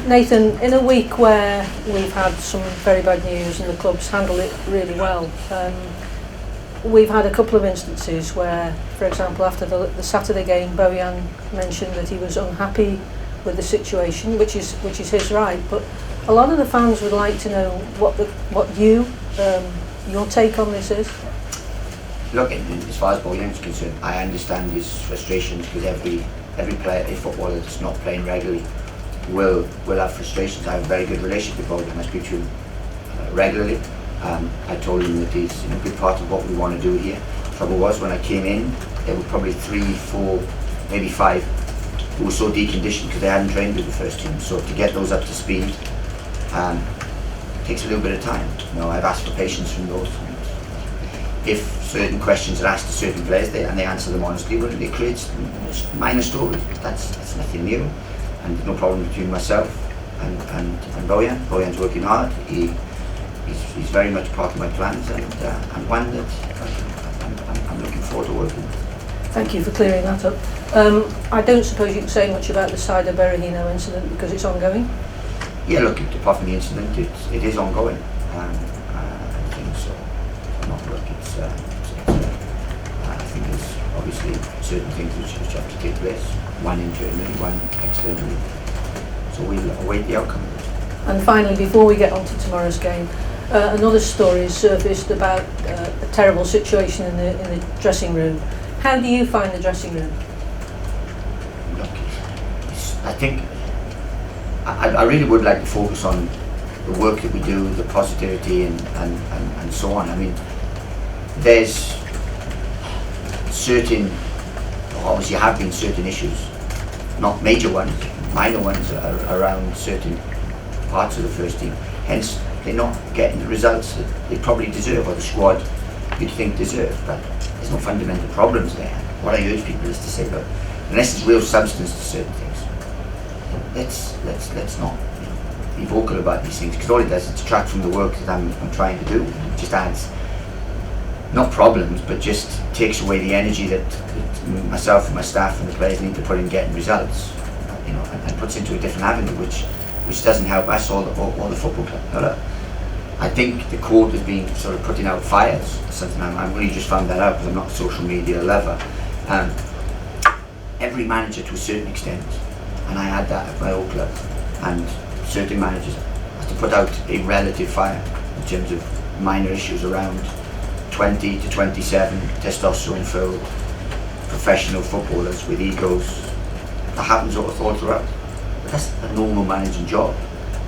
Nathan, in a week where we've had some very bad news and the club's handled it really well, we've had a couple of instances where, for example, after the Saturday game, Bojan mentioned that he was unhappy with the situation, which is his right. But a lot of the fans would like to know what your take on this is. Look, as far as Bojan's concerned, I understand his frustrations, because every player, a footballer that's not playing regularly will have frustrations. I have a very good relationship with Bojan. I speak to him regularly. I told him that he's a big part of what we want to do here. Trouble was, when I came in, there were probably 3, 4, maybe 5 who were so deconditioned because they hadn't trained with the first team. So to get those up to speed takes a little bit of time. I've asked for patience from those. If certain questions are asked to certain players and they answer them honestly, well, it creates minor stories. That's nothing new, and no problem between myself and Bojan. Bojan's working hard. He's very much part of my plans, and one that I'm looking forward to working with. Thank you for clearing that up. I don't suppose you can say much about the Saido Berahino incident because it's ongoing? Yeah, look, apart from the incident, it is ongoing. I think so. I think there's obviously certain things which have to take place, one internally, one externally. So we'll await the outcome of it. And finally, before we get on to tomorrow's game, another story has surfaced about a terrible situation in the dressing room. How do you find the dressing room? Look, I think I really would like to focus on the work that we do, the positivity and so on. I mean, there's obviously have been certain issues, not major ones, minor ones around certain parts of the first team. Hence, they're not getting the results that they probably deserve, or the squad you'd think deserve. But there's no fundamental problems there. What I urge people is to say, look, unless there's real substance to certain things, let's not be vocal about these things, because all it does is detract from the work that I'm trying to do. It just adds not problems, but just takes away the energy that myself and my staff and the players need to put in getting results, and puts into a different avenue, which doesn't help us or the football club. I think the quote has been sort of putting out fires, something I've really just found that out because I'm not a social media lover. Every manager to a certain extent, and I had that at my old club, and certain managers have to put out a relative fire in terms of minor issues around 20 to 27 testosterone filled professional footballers with egos. That happens all throughout. But that's a normal managing job.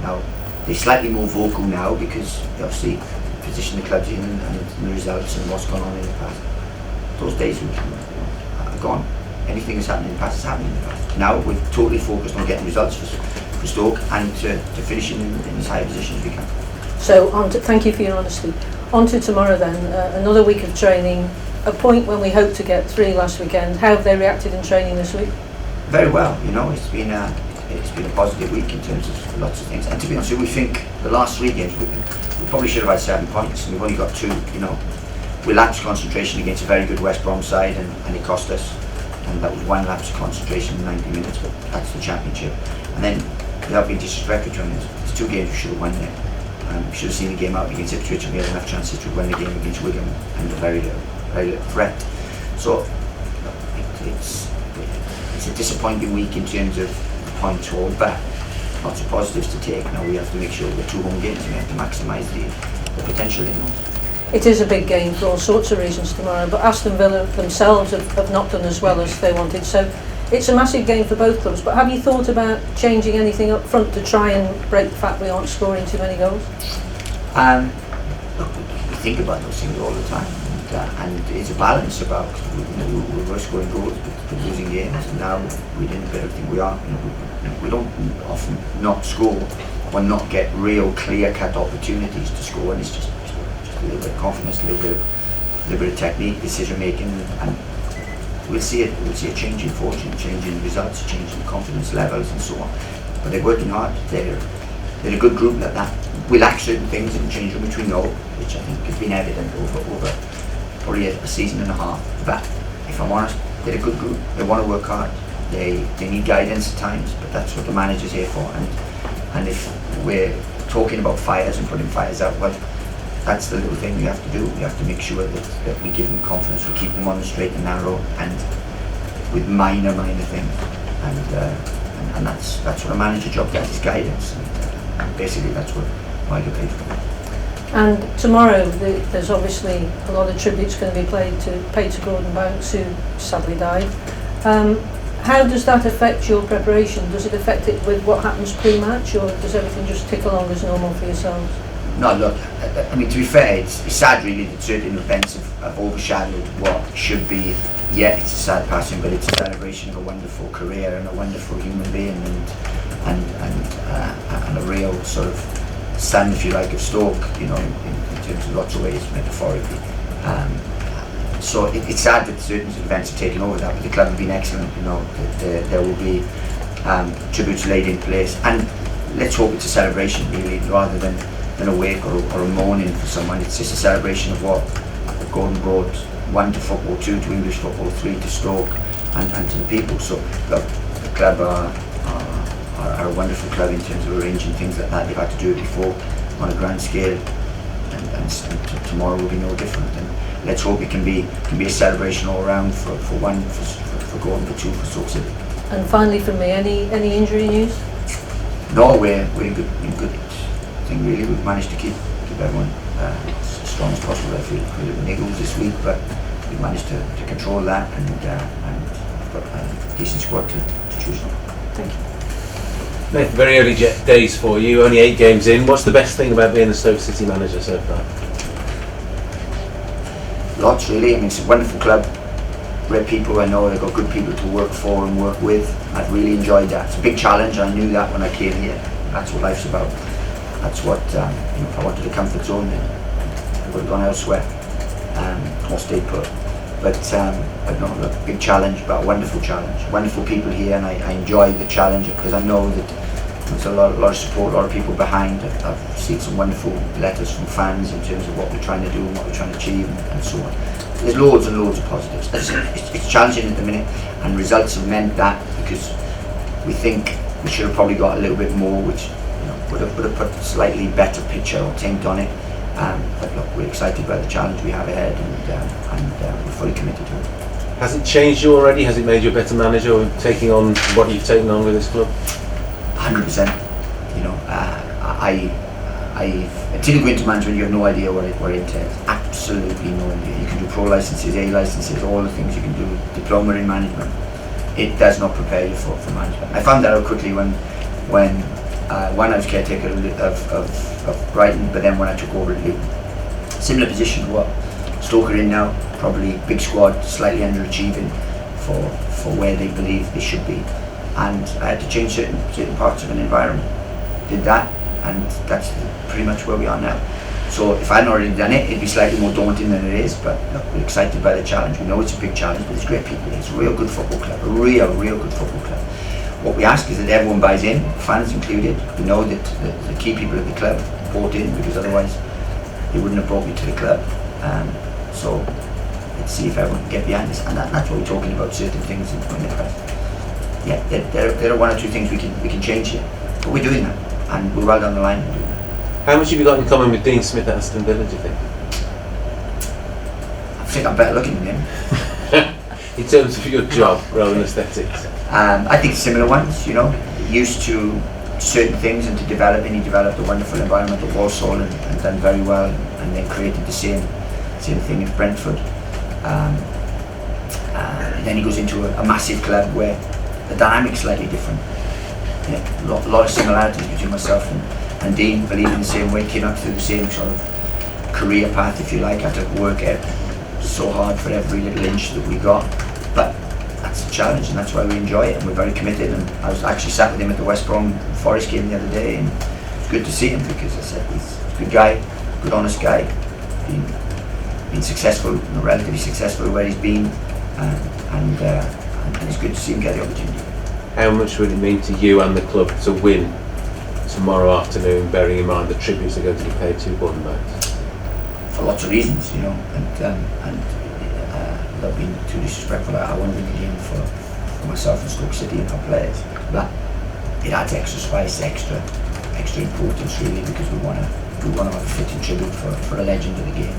Now, they're slightly more vocal now because they obviously position the clubs in and the results and what's gone on in the past. Those days are gone. Anything that's happened in the past has happened in the past. Now we're totally focused on getting results for Stoke and to finishing in as high a position as we can. So, thank you for your honesty. On to tomorrow then, another week of training, a point when we hoped to get 3 last weekend. How have they reacted in training this week? Very well, it's been a positive week in terms of lots of things. And to be honest with you, we think the last 3 games we probably should have had 7 points, and we've only got 2. We lapsed concentration against a very good West Brom side, and it cost us. And that was 1 lapse of concentration in 90 minutes, but that's the championship. And then, without being disrespectful to them, there's 2 games we should have won there. We should have seen the game out against Ipswich, and we had enough chances to win the game against Wigan, and a very little threat. So it's a disappointing week in terms of points haul, but lots of positives to take. Now we have to make sure we've got 2 home games and we have to maximise the potential in those. It is a big game for all sorts of reasons tomorrow, but Aston Villa themselves have not done as well as they wanted, so it's a massive game for both clubs. But have you thought about changing anything up front to try and break the fact we aren't scoring too many goals? Look, we think about those things all the time, and it's a balance about, we were scoring goals but losing games, and now we're doing a bit of thing we are. We don't often not score or not get real clear-cut opportunities to score, and it's just a little bit of confidence, a little bit of technique, decision making, and we'll see a change in fortune, change in results, change in confidence levels, and so on. But they're working hard. They're a good group like that. We lack certain things in the change room, which we know, which I think has been evident over probably a season and a half. But if I'm honest, they're a good group. They want to work hard. They need guidance at times, but that's what the manager's here for. And And if we're talking about fires and putting fires out, well, that's the little thing we have to do. We have to make sure that we give them confidence, we keep them on the straight and narrow, and with minor things. And that's what a manager job does, is guidance. And basically that's what I get paid for. And tomorrow there's obviously a lot of tributes going to be paid to Gordon Banks, who sadly died. How does that affect your preparation? Does it affect it with what happens pre-match, or does everything just tick along as normal for yourselves? No, look, I mean, to be fair, it's sad really that certain events have overshadowed what should be, yeah, it's a sad passing, but it's a celebration of a wonderful career and a wonderful human being, and a real sort of son, if you like, of Stoke, you know, in terms of lots of ways, metaphorically. So it's sad that certain events have taken over that, but the club have been excellent, you know. There will be tributes laid in place, and let's hope it's a celebration really, rather than a wake or a mourning for someone. It's just a celebration of what Gordon brought, one to football, two to English football, three to Stoke, and to the people. So look, the club are a wonderful club in terms of arranging things like that. They've had to do it before on a grand scale, and tomorrow will be no different. And let's hope it can be a celebration all round for one for Gordon, for two for Stoke City. And finally, from me, any injury news? No, we're in good thing really. We've managed to keep everyone as strong as possible. I feel a little niggles this week, but we've managed to control that, and we've got a decent squad to choose from. Thank you. Nathan, very early days for you, only 8 games in. What's the best thing about being the Stoke City manager so far? Lots really. I mean, it's a wonderful club, great people. I know they've got good people to work for and work with. I've really enjoyed that. It's a big challenge. I knew that when I came here. That's what life's about. That's what, if I wanted a comfort zone, then I would have gone elsewhere or stayed put. But no, look, big challenge, but a wonderful challenge. Wonderful people here, and I enjoy the challenge because I know that there's a lot of support, a lot of people behind. I've seen some wonderful letters from fans in terms of what we're trying to do and what we're trying to achieve, and so on. There's loads and loads of positives. It's challenging at the minute, and results have meant that, because we think we should have probably got a little bit more, which would have put a slightly better picture or tint on it. But look, we're excited by the challenge we have ahead, and we're fully committed to it. Has it changed you already? Has it made you a better manager, taking on what you've taken on with this club? 100%. You know, until you go into management, you have no idea what it entails. Absolutely no idea. You can do pro licenses, A licenses, all the things you can do, diploma in management. It does not prepare you for management. I found that out quickly when I was caretaker of Brighton, but then when I took over at Luton. Similar position to what Stoke are in now, probably big squad, slightly underachieving for where they believe they should be. And I had to change certain parts of an environment. Did that, and that's pretty much where we are now. So if I hadn't already done it, it'd be slightly more daunting than it is, but look, we're excited by the challenge. We know it's a big challenge, but it's great people. It's a real good football club, a real good football club. What we ask is that everyone buys in, fans included. We know that the key people at the club bought in, because otherwise they wouldn't have brought me to the club. So let's see if everyone can get behind this, and that's what we're talking about, certain things in the press. Yeah, there are one or two things we can change here, but we're doing that, and we're well down the line. How much have you got in common with Dean Smith at Aston Villa, do you think? I think I'm better looking than him. In terms of your job, rather than aesthetics? I think similar ones, used to certain things and to developing. He developed a wonderful environment at Walsall and done very well, and then created the same thing at Brentford. And then he goes into a massive club where the dynamic's slightly different. A lot of similarities between myself and Dean. Believe in the same way, came up through the same sort of career path, if you like. Had to work out so hard for every little inch that we got, but that's the challenge, and that's why we enjoy it, and we're very committed. And I was actually sat with him at the West Brom Forest game the other day, and it's good to see him, because I said he's a good guy, good honest guy, been successful, relatively successful where he's been, and it's good to see him get the opportunity. How much would it mean to you and the club to win tomorrow afternoon, bearing in mind the tributes are going to be paid to Gordon Banks? For lots of reasons, and without being too disrespectful, I want to win the game for myself and Stoke City and our players. But it adds extra spice, extra extra importance really, because we want to have a fitting tribute for a legend of the game.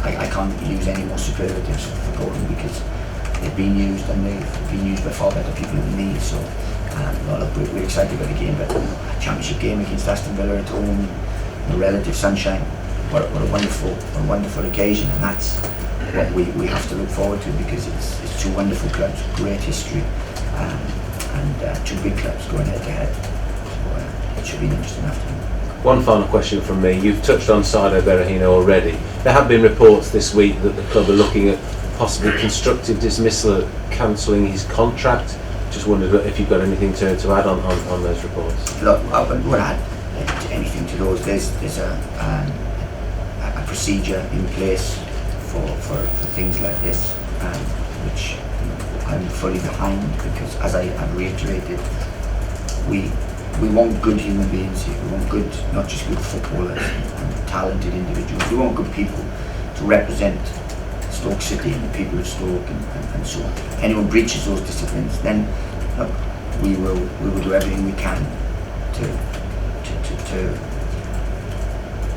I can't use any more superlatives for Gordon, because they've been used, and they've been used by far better people than me. So look, we're excited about the game, but a championship game against Aston Villa at home in the relative sunshine, what a wonderful occasion, and that's what we have to look forward to, because it's two wonderful clubs, great history, and two big clubs going head to head. So it should be an interesting afternoon. One final question from me. You've touched on Saido Berahino already. There have been reports this week that the club are looking at possibly constructive dismissal, cancelling his contract. Just wondered if you've got anything to add on those reports. Look, I wouldn't add anything to those. There's a procedure in place for things like this, which I'm fully behind, because as I've reiterated, we want good human beings here. We want good, not just good footballers and talented individuals. We want good people to represent Stoke City and the people of Stoke and so on. If anyone breaches those disciplines, then look, we will do everything we can to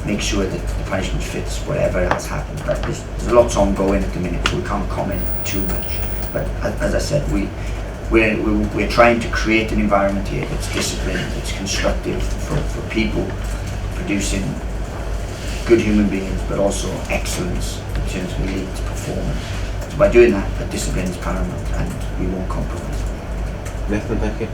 make sure that the punishment fits whatever has happened. But there's lots ongoing at the minute, so we can't comment too much. But as I said, we're trying to create an environment here that's disciplined, that's constructive for people, producing good human beings, but also excellence in terms of elite performance. So by doing that, the discipline is paramount, and we won't compromise. Nathan, thank you.